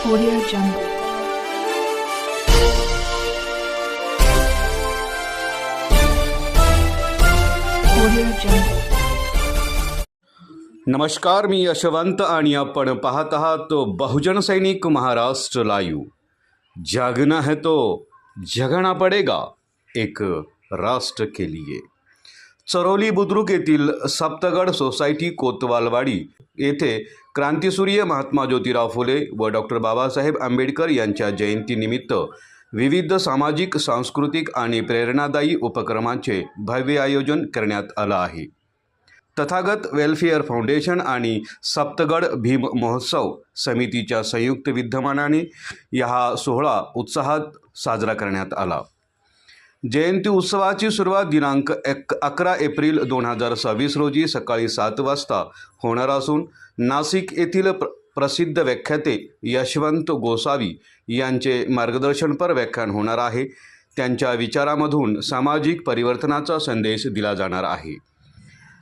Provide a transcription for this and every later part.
Audio Jungle. Audio Jungle. नमस्कार, मी यशवंत आणि आपण पाहत आहात बहुजन सैनिक महाराष्ट्र लाईव्ह। जागना है तो जगना पडेगा, एक राष्ट्र के लिए। चरोली बुद्रुक येथील सप्तगड सोसायटी कोतवालवाडी येथे क्रांतिसूर्य महात्मा ज्योतिराव फुले व डॉक्टर बाबासाहेब आंबेडकर यांच्या जयंतीनिमित्त विविध सामाजिक, सांस्कृतिक आणि प्रेरणादायी उपक्रमांचे भव्य आयोजन करण्यात आलं आहे। तथागत वेलफेअर फाउंडेशन आणि सप्तगड भीम महोत्सव समितीच्या संयुक्त विद्यमानाने हा सोहळा उत्साहात साजरा करण्यात आला। जयंती उत्सवाची सुरुवात दिनांक 11 एप्रिल 2026 रोजी सकाळी 7 वाजता होणार असून नाशिक येथील प्रसिद्ध व्याख्याते यशवंत गोसावी यांचे मार्गदर्शनपर व्याख्यान होणार आहे। त्यांच्या विचारामधून सामाजिक परिवर्तनाचा संदेश दिला जाणार आहे।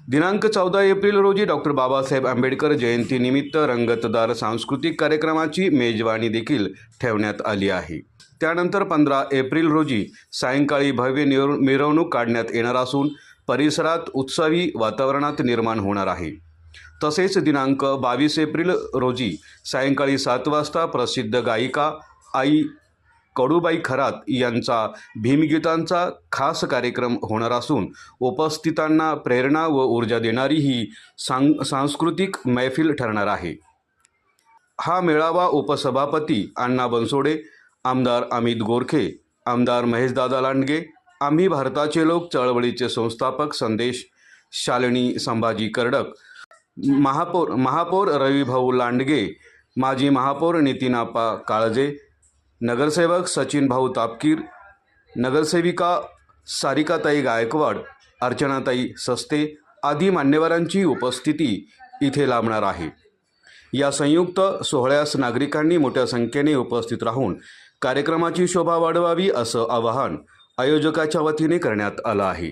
दिनांक 14 एप्रिल रोजी डॉक्टर बाबासाहेब आंबेडकर जयंतीनिमित्त रंगतदार सांस्कृतिक कार्यक्रमाची मेजवानी देखील ठेवण्यात आली आहे। त्यानंतर 15 एप्रिल रोजी सायंकाळी भव्य मिरवणूक काढण्यात येणार असून परिसरात उत्सवी वातावरणात निर्माण होणार आहे। तसेच दिनांक 22 एप्रिल रोजी सायंकाळी 7 वाजता प्रसिद्ध गायिका आई कडूबाई खरात यांचा भीमगीतांचा खास कार्यक्रम होणार असून उपस्थितांना प्रेरणा व ऊर्जा देणारी ही सांस्कृतिक मैफिल ठरणार आहे। हा मेळावा उपसभापती अण्णा बनसोडे, आमदार अमित गोरखे, आमदार महेशदादा लांडगे, आम्ही भारताचे लोक चळवळीचे संस्थापक संदेश शालिनी संभाजी कर्डक, महापौर रविभाऊ लांडगे, माजी महापौर नितीनाप्पा काळजे, नगरसेवक सचिन भाऊ तापकीर, नगरसेविका सारिकाताई गायकवाड, अर्चनाताई सस्ते आदी मान्यवरांची उपस्थिती इथे लाभणार आहे। या संयुक्त सोहळ्यास नागरिकांनी मोठ्या संख्येने उपस्थित राहून कार्यक्रमाची शोभा वाढवावी असं आवाहन आयोजकाच्या वतीने करण्यात आलं आहे,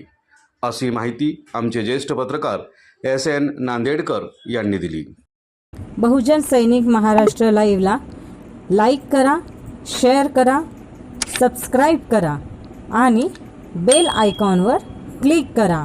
अशी माहिती आमचे ज्येष्ठ पत्रकार SN नांदेडकर यांनी दिली। बहुजन सैनिक महाराष्ट्र लाईव्हला लाईक करा, शेअर करा, सबस्क्राईब करा आणि बेल आयकॉनवर क्लिक करा।